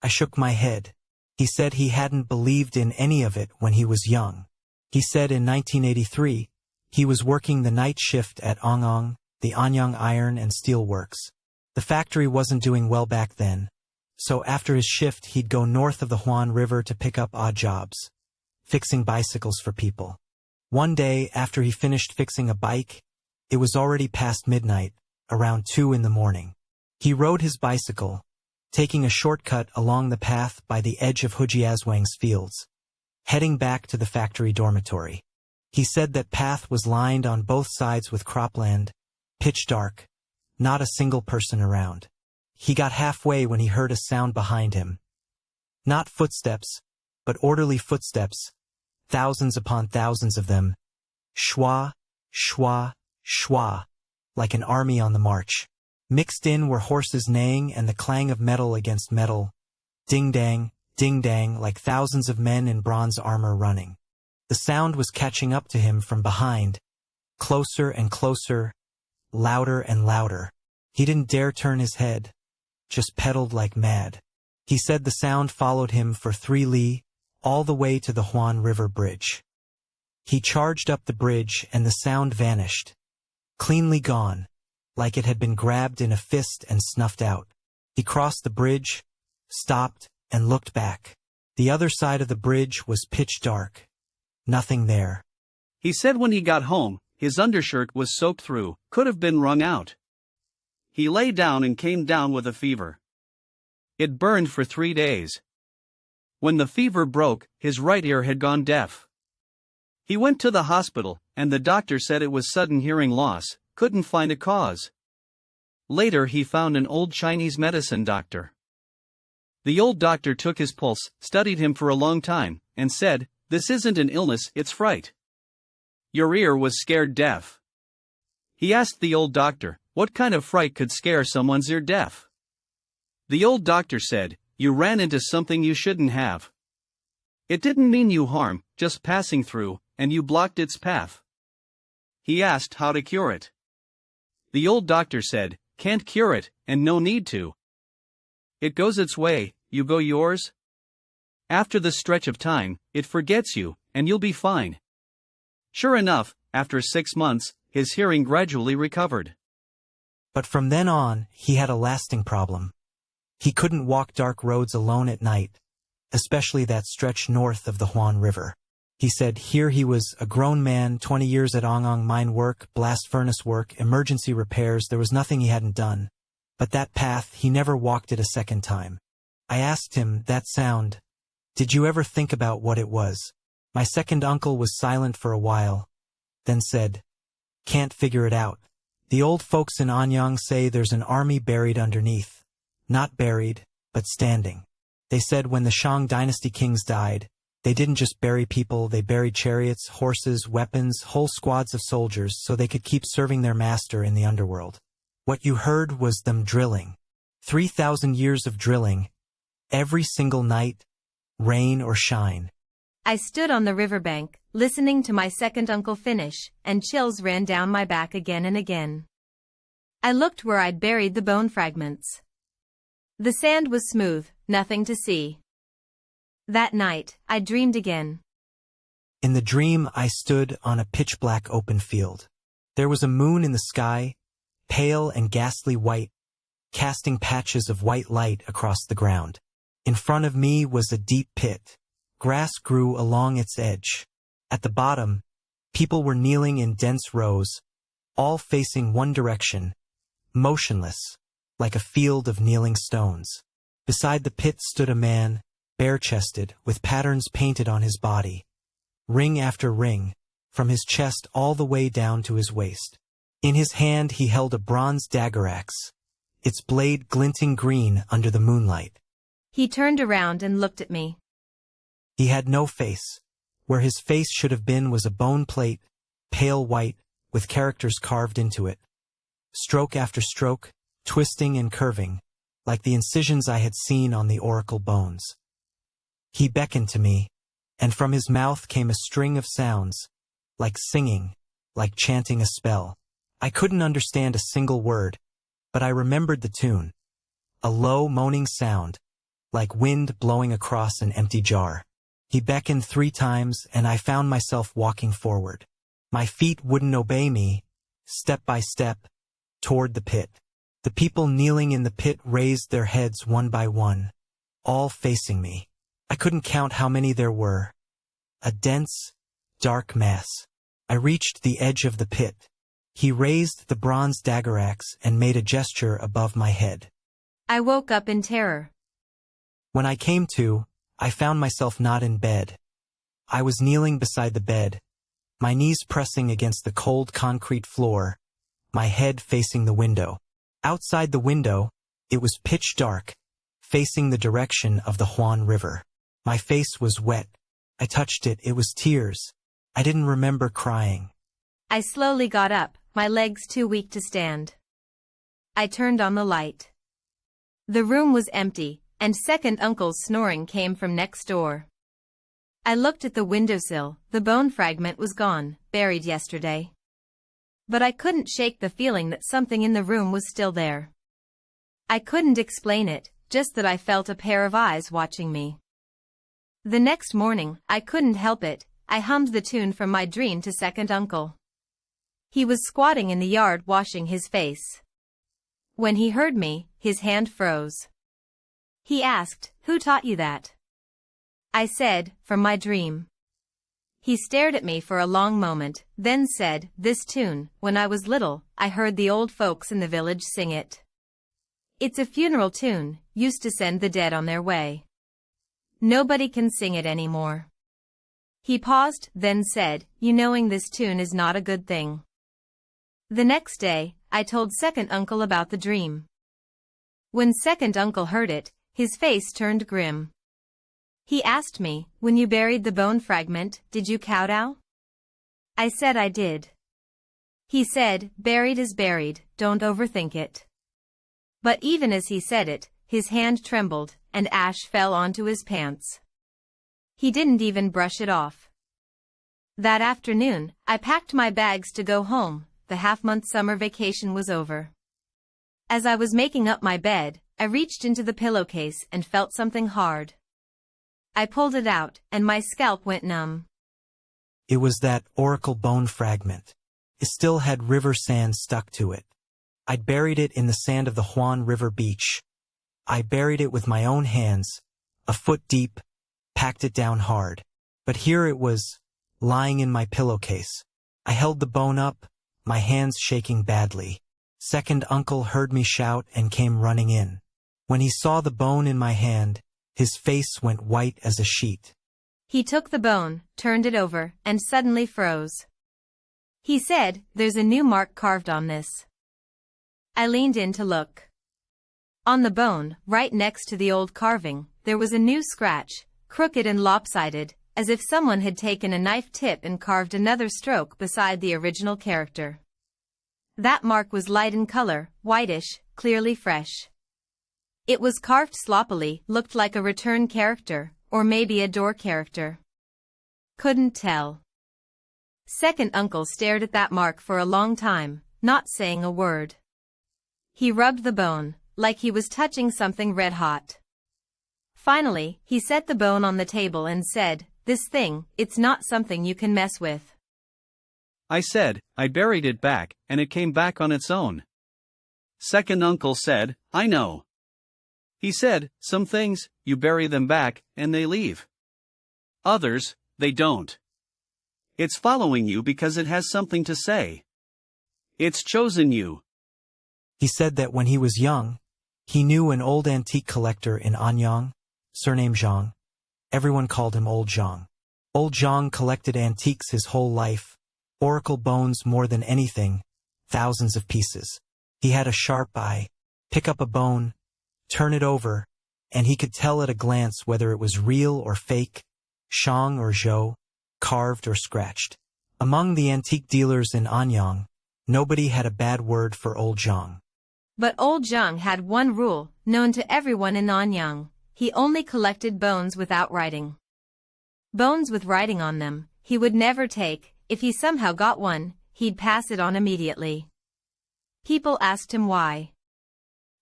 C: I shook my head. He said he hadn't believed in any of it when he was young. He said in 1983, he was working the night shift at Angang, the Anyang Iron and Steel Works. The factory wasn't doing well back then, so after his shift he'd go north of the Huan River to pick up odd jobs, fixing bicycles for people. One day, after he finished fixing a bike, it was already past midnight, around 2 in the morning. He rode his bicycle, taking a shortcut along the path by the edge of Hujiazwang's fields, heading back to the factory dormitory. He said that path was lined on both sides with cropland, pitch dark, not a single person around. He got halfway when he heard a sound behind him. Not footsteps, but orderly footsteps, thousands upon thousands of them, schwa, schwa, schwa, like an army on the march. Mixed in were horses neighing and the clang of metal against metal, ding-dang, like thousands of men in bronze armor running. The sound was catching up to him from behind, closer and closer, louder and louder. He didn't dare turn his head, just pedaled like mad. He said the sound followed him for 3 li, all the way to the Huan River bridge. He charged up the bridge and the sound vanished, cleanly gone, like it had been grabbed in a fist and snuffed out. He crossed the bridge, stopped, and looked back. The other side of the bridge was pitch dark. Nothing there.
D: He said when he got home, his undershirt was soaked through, could have been wrung out. He lay down and came down with a fever. It burned for 3 days. When the fever broke, his right ear had gone deaf. He went to the hospital, and the doctor said it was sudden hearing loss, couldn't find a cause. Later he found an old Chinese medicine doctor. The old doctor took his pulse, studied him for a long time, and said, "This isn't an illness, it's fright. Your ear was scared deaf." He asked the old doctor, what kind of fright could scare someone's ear deaf? The old doctor said, "You ran into something you shouldn't have. It didn't mean you harm, just passing through, and you blocked its path." He asked how to cure it. The old doctor said, "Can't cure it, and no need to. It goes its way, you go yours. After the stretch of time, it forgets you, and you'll be fine." Sure enough, after 6 months, his hearing gradually recovered.
C: But from then on, he had a lasting problem. He couldn't walk dark roads alone at night, especially that stretch north of the Huan River. He said here he was a grown man, 20 years at Angang mine work, blast furnace work, emergency repairs, there was nothing he hadn't done. But that path, he never walked it a second time. I asked him, that sound, did you ever think about what it was? My second uncle was silent for a while, then said, "Can't figure it out. The old folks in Anyang say there's an army buried underneath. not buried, but standing. They said when the Shang Dynasty kings died, they didn't just bury people, they buried chariots, horses, weapons, whole squads of soldiers so they could keep serving their master in the underworld. What you heard was them drilling. 3,000 years of drilling, every single night, rain or shine.
B: I stood on the riverbank, listening to my second uncle finish, and chills ran down my back again and again. I looked where I'd buried the bone fragments. The sand was smooth, nothing to see. That night, I dreamed again.
C: In the dream, I stood on a pitch-black open field. There was a moon in the sky, pale and ghastly white, casting patches of white light across the ground. In front of me was a deep pit. Grass grew along its edge. At the bottom, people were kneeling in dense rows, all facing one direction, motionless, like a field of kneeling stones. Beside the pit stood a man, bare-chested, with patterns painted on his body. Ring after ring, from his chest all the way down to his waist. In his hand he held a bronze dagger axe, its blade glinting green under the moonlight.
B: He turned around and looked at me.
C: He had no face. Where his face should have been was a bone plate, pale white, with characters carved into it. Stroke after stroke, twisting and curving, like the incisions I had seen on the oracle bones. He beckoned to me, and from his mouth came a string of sounds, like singing, like chanting a spell. I couldn't understand a single word, but I remembered the tune. A low, moaning sound, like wind blowing across an empty jar. He beckoned 3 times, and I found myself walking forward. My feet wouldn't obey me, step by step, toward the pit. The people kneeling in the pit raised their heads one by one, all facing me. I couldn't count how many there were. A dense, dark mass. I reached the edge of the pit. He raised the bronze dagger axe and made a gesture above my head.
B: I woke up in terror.
C: When I came to, I found myself not in bed. I was kneeling beside the bed, my knees pressing against the cold concrete floor, my head facing the window. Outside the window, it was pitch dark, facing the direction of the Huan River. My face was wet. I touched it, it was tears. I didn't remember crying.
B: I slowly got up, my legs too weak to stand. I turned on the light. The room was empty, and second uncle's snoring came from next door. I looked at the windowsill, the bone fragment was gone, buried yesterday. But I couldn't shake the feeling that something in the room was still there. I couldn't explain it, just that I felt a pair of eyes watching me. The next morning, I couldn't help it, I hummed the tune from my dream to second uncle. He was squatting in the yard washing his face. When he heard me, his hand froze. He asked, "Who taught you that?" I said, "From my dream." He stared at me for a long moment, then said, "This tune, when I was little, I heard the old folks in the village sing it. It's a funeral tune, used to send the dead on their way. Nobody can sing it anymore." He paused, then said, "You knowing this tune is not a good thing." The next day, I told second uncle about the dream. When second uncle heard it, his face turned grim. He asked me, "When you buried the bone fragment, did you kowtow?" I said I did. He said, "Buried is buried, don't overthink it." But even as he said it, his hand trembled, and ash fell onto his pants. He didn't even brush it off. That afternoon, I packed my bags to go home, the half-month summer vacation was over. As I was making up my bed, I reached into the pillowcase and felt something hard. I pulled it out, and my scalp went numb.
C: It was that oracle bone fragment. It still had river sand stuck to it. I'd buried it in the sand of the Huan River beach. I buried it with my own hands, a foot deep, packed it down hard. But here it was, lying in my pillowcase. I held the bone up, my hands shaking badly. Second uncle heard me shout and came running in. When he saw the bone in my hand, his face went white as a sheet.
B: He took the bone, turned it over, and suddenly froze. He said, "There's a new mark carved on this." I leaned in to look. On the bone, right next to the old carving, there was a new scratch, crooked and lopsided, as if someone had taken a knife tip and carved another stroke beside the original character. That mark was light in color, whitish, clearly fresh. It was carved sloppily, looked like a return character, or maybe a door character. Couldn't tell. Second uncle stared at that mark for a long time, not saying a word. He rubbed the bone, like he was touching something red-hot. Finally, he set the bone on the table and said, "This thing, it's not something you can mess with."
D: I said, "I buried it back, and it came back on its own." Second uncle said, "I know." He said, "Some things, you bury them back, and they leave. Others, they don't. It's following you because it has something to say. It's chosen you."
C: He said that when he was young, he knew an old antique collector in Anyang, surnamed Shang. Everyone called him Old Shang. Old Shang collected antiques his whole life, oracle bones more than anything, thousands of pieces. He had a sharp eye, pick up a bone, turn it over, and he could tell at a glance whether it was real or fake, Shang or Zhou, carved or scratched. Among the antique dealers in Anyang, nobody had a bad word for Old Shang.
B: But Old Shang had one rule, known to everyone in Anyang. He only collected bones without writing. Bones with writing on them, he would never take. If he somehow got one, he'd pass it on immediately. People asked him why.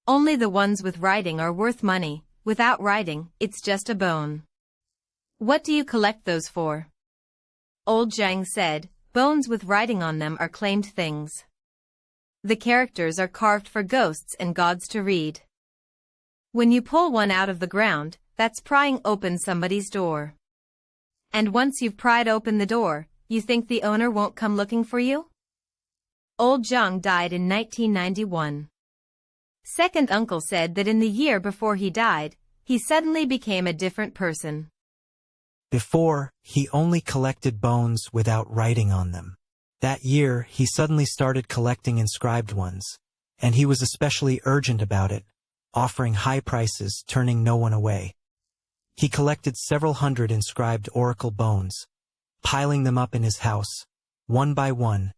B: "Only the ones with writing are worth money. Without writing, it's just a bone." "What do you collect those for?" Old Shang said, "Bones with writing on them are claimed things. The characters are carved for ghosts and gods to read. When you pull one out of the ground, that's prying open somebody's door. And once you've pried open the door, you think the owner won't come looking for you?" Old Shang died in 1991. Second uncle said that in the year before he died, he suddenly became a different person.
C: Before, he only collected bones without writing on them. That year, he suddenly started collecting inscribed ones, and he was especially urgent about it, offering high prices, turning no one away. He collected several hundred inscribed oracle bones, piling them up in his house, one by one,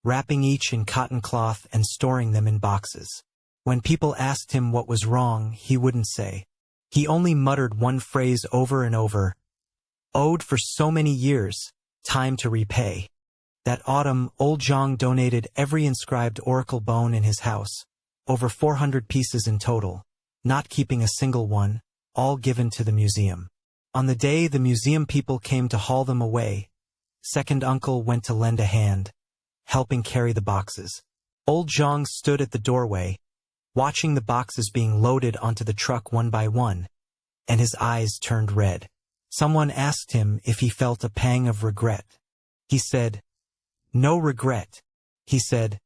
C: wrapping each in cotton cloth and storing them in boxes. When people asked him what was wrong, he wouldn't say. He only muttered one phrase over and over: "Owed for so many years, time to repay." That autumn, Old Shang donated every inscribed oracle bone in his house, over 400 pieces in total, not keeping a single one, all given to the museum. On the day the museum people came to haul them away, second uncle went to lend a hand, helping carry the boxes. Old Shang stood at the doorway, watching the boxes being loaded onto the truck one by one, and his eyes turned red. Someone asked him if he felt a pang of regret. He said, "No regret." He said,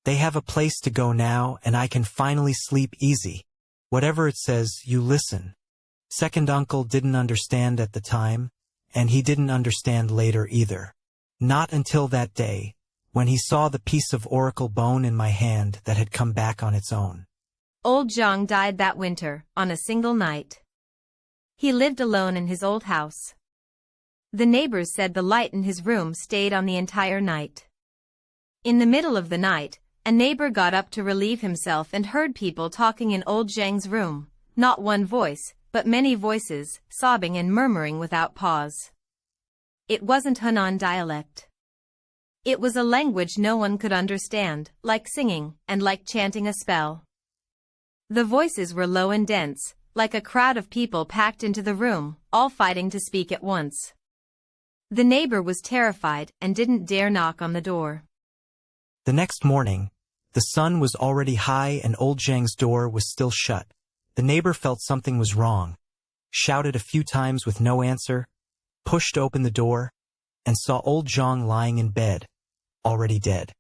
C: "They have a place to go now and I can finally sleep easy. Whatever it says, you listen." Second uncle didn't understand at the time, and he didn't understand later either. Not until that day, when he saw the piece of oracle bone in my hand that had come back on its own.
B: Old Shang died that winter, on a single night. He lived alone in his old house. The neighbors said the light in his room stayed on the entire night. In the middle of the night, a neighbor got up to relieve himself and heard people talking in Old Shang's room, not one voice, but many voices, sobbing and murmuring without pause. It wasn't Hunan dialect. It was a language no one could understand, like singing, and like chanting a spell. The voices were low and dense, like a crowd of people packed into the room, all fighting to speak at once. The neighbor was terrified and didn't dare knock on the door.
C: The next morning, the sun was already high and Old Shang's door was still shut. The neighbor felt something was wrong, shouted a few times with no answer, pushed open the door, and saw Old Shang lying in bed, already dead.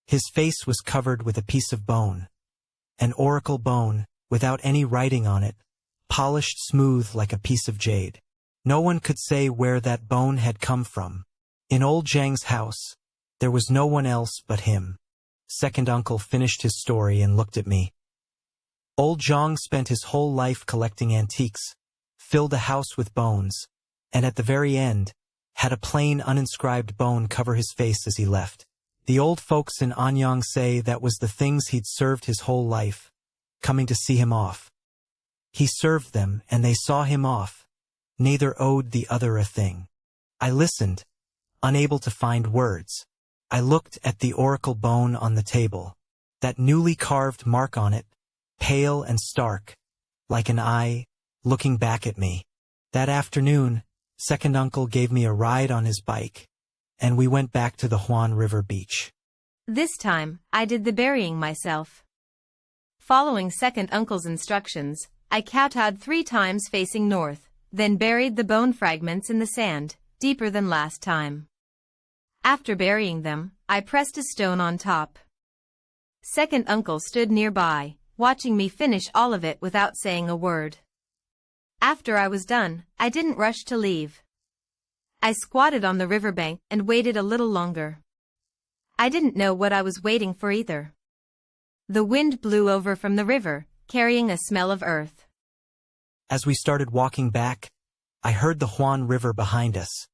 C: His face was covered with a piece of bone, an oracle bone, without any writing on it, polished smooth like a piece of jade. No one could say where that bone had come from. In Old Shang's house, there was no one else but him. Second uncle finished his story and looked at me. Old Zhang spent his whole life collecting antiques, filled a house with bones, and at the very end, had a plain uninscribed bone cover his face as he left. The old folks in Anyang say that was the things he'd served his whole life, coming to see him off. He served them, and they saw him off. Neither owed the other a thing. I listened, unable to find words. I looked at the oracle bone on the table, that newly carved mark on it, pale and stark, like an eye, looking back at me. That afternoon, second uncle gave me a ride on his bike, and we went back to the Huan River beach.
B: This time, I did the burying myself. Following second uncle's instructions, I kowtowed 3 times facing north, then buried the bone fragments in the sand, deeper than last time. After burying them, I pressed a stone on top. Second uncle stood nearby, watching me finish all of it without saying a word. After I was done, I didn't rush to leave. I squatted on the riverbank and waited a little longer. I didn't know what I was waiting for either. The wind blew over from the river, carrying a smell of earth.
C: As we started walking back, I heard the Huan River behind us.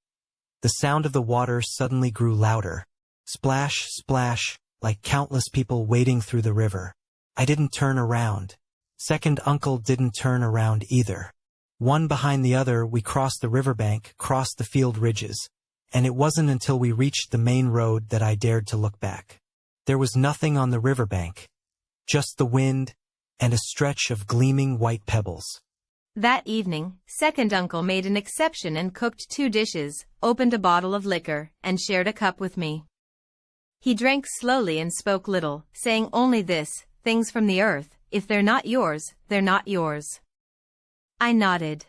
C: The sound of the water suddenly grew louder. Splash, splash, like countless people wading through the river. I didn't turn around. Second uncle didn't turn around either. One behind the other, we crossed the riverbank, crossed the field ridges, and it wasn't until we reached the main road that I dared to look back. There was nothing on the riverbank, just the wind and a stretch of gleaming white pebbles.
B: That evening, second uncle made an exception and cooked 2 dishes, opened a bottle of liquor, and shared a cup with me. He drank slowly and spoke little, saying only this: things from the earth, if they're not yours, they're not yours. I nodded.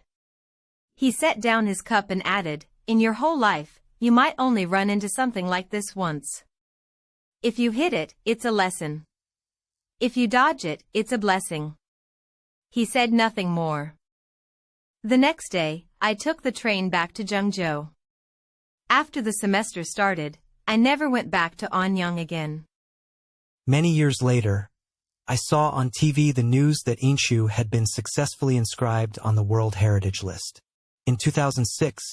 B: He set down his cup and added, in your whole life, you might only run into something like this once. If you hit it, it's a lesson. If you dodge it, it's a blessing. He said nothing more. The next day, I took the train back to Zhengzhou. After the semester started, I never went back to Anyang again.
C: Many years later, I saw on TV the news that Yinxu had been successfully inscribed on the World Heritage List. In 2006,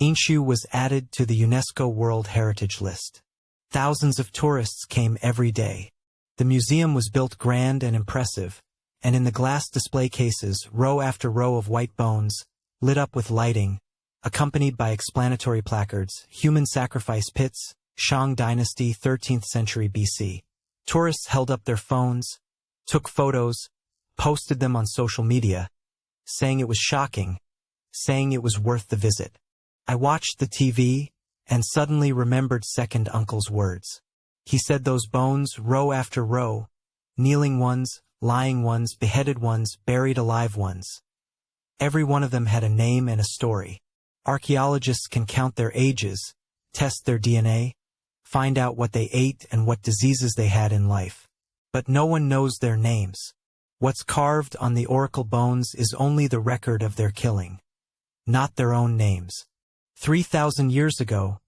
C: Yinxu was added to the UNESCO World Heritage List. Thousands of tourists came every day. The museum was built grand and impressive, and in the glass display cases, row after row of white bones, lit up with lighting, accompanied by explanatory placards, human sacrifice pits, Shang Dynasty, 13th century BC. Tourists held up their phones, took photos, posted them on social media, saying it was shocking, saying it was worth the visit. I watched the TV and suddenly remembered second uncle's words. He said those bones, row after row, kneeling ones, lying ones, beheaded ones, buried alive ones. Every one of them had a name and a story. Archaeologists can count their ages, test their DNA, find out what they ate and what diseases they had in life. But no one knows their names. What's carved on the oracle bones is only the record of their killing, not their own names. 3,000 years ago,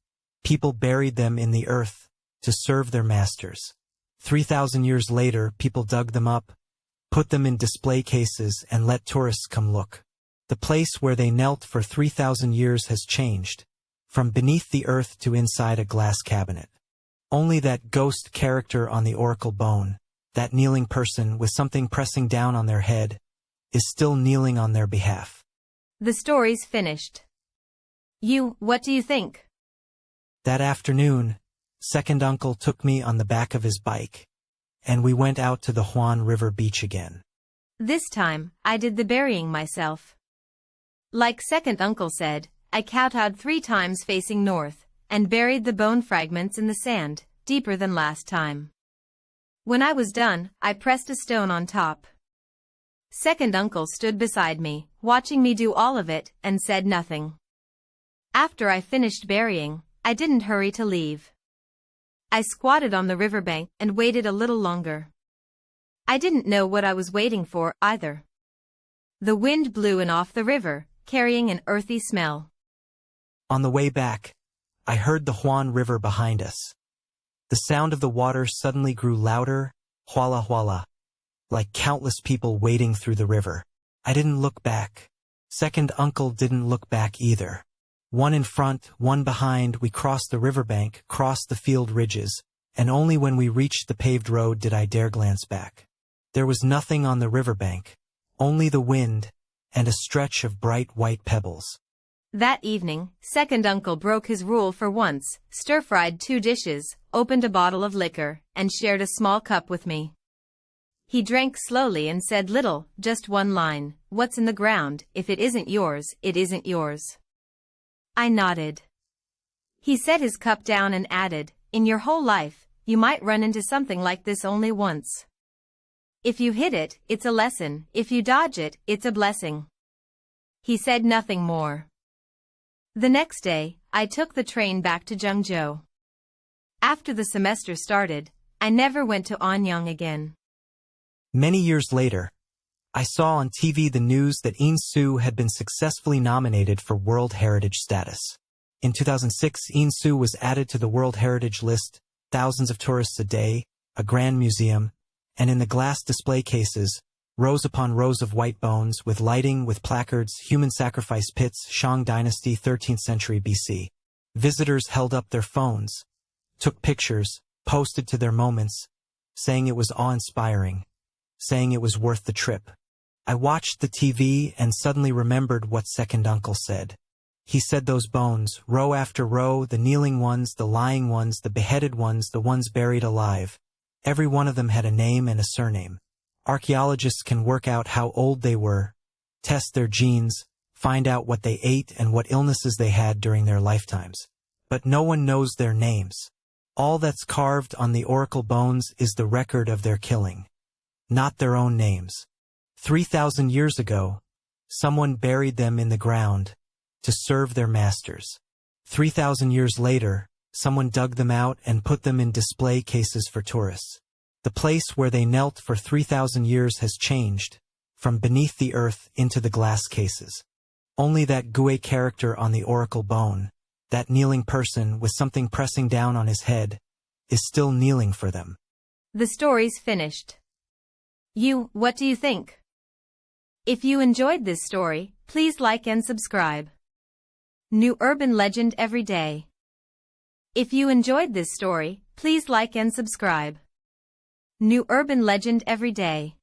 C: people buried them in the earth to serve their masters. 3,000 years later, people dug them up, put them in display cases, and let tourists come look. The place where they knelt for 3,000 years has changed, from beneath the earth to inside a glass cabinet. Only that ghost character on the oracle bone, that kneeling person with something pressing down on their head, is still kneeling on their behalf.
B: The story's finished. What do you think?
C: That afternoon, second uncle took me on the back of his bike, and we went out to the Huan River beach again.
B: This time, I did the burying myself. Like second uncle said, I kowtowed 3 times facing north, and buried the bone fragments in the sand, deeper than last time. When I was done, I pressed a stone on top. Second uncle stood beside me, watching me do all of it, and said nothing. After I finished burying, I didn't hurry to leave. I squatted on the riverbank and waited a little longer. I didn't know what I was waiting for either. The wind blew in off the river, carrying an earthy smell.
C: On the way back, I heard the Huan River behind us. The sound of the water suddenly grew louder, huala huala, like countless people wading through the river. I didn't look back. Second uncle didn't look back either. One in front, one behind, we crossed the riverbank, crossed the field ridges, and only when we reached the paved road did I dare glance back. There was nothing on the riverbank, only the wind, and a stretch of bright white pebbles.
B: That evening, second uncle broke his rule for once, stir-fried 2 dishes, opened a bottle of liquor, and shared a small cup with me. He drank slowly and said little, just one line, "What's in the ground? If it isn't yours, it isn't yours." I nodded. He set his cup down and added, "In your whole life, you might run into something like this only once. If you hit it, it's a lesson. If you dodge it, it's a blessing." He said nothing more. The next day, I took the train back to Zhengzhou. After the semester started, I never went to Anyang again.
C: Many years later, I saw on TV the news that Yinxu had been successfully nominated for World Heritage status. In 2006, Yinxu was added to the World Heritage list, thousands of tourists a day, a grand museum, and in the glass display cases, rows upon rows of white bones, with lighting, with placards, human sacrifice pits, Shang Dynasty, 13th century BC. Visitors held up their phones, took pictures, posted to their moments, saying it was awe-inspiring, saying it was worth the trip. I watched the TV and suddenly remembered what second uncle said. He said those bones, row after row, the kneeling ones, the lying ones, the beheaded ones, the ones buried alive, every one of them had a name and a surname. Archaeologists can work out how old they were, test their genes, find out what they ate and what illnesses they had during their lifetimes. But no one knows their names. All that's carved on the oracle bones is the record of their killing, not their own names. 3,000 years ago, someone buried them in the ground to serve their masters. 3,000 years later, someone dug them out and put them in display cases for tourists. The place where they knelt for 3,000 years has changed, from beneath the earth into the glass cases. Only that Gui character on the oracle bone, that kneeling person with something pressing down on his head, is still kneeling for them.
B: The story's finished. What do you think? If you enjoyed this story, please like and subscribe. New urban legend every day. If you enjoyed this story, please like and subscribe. New urban legend every day.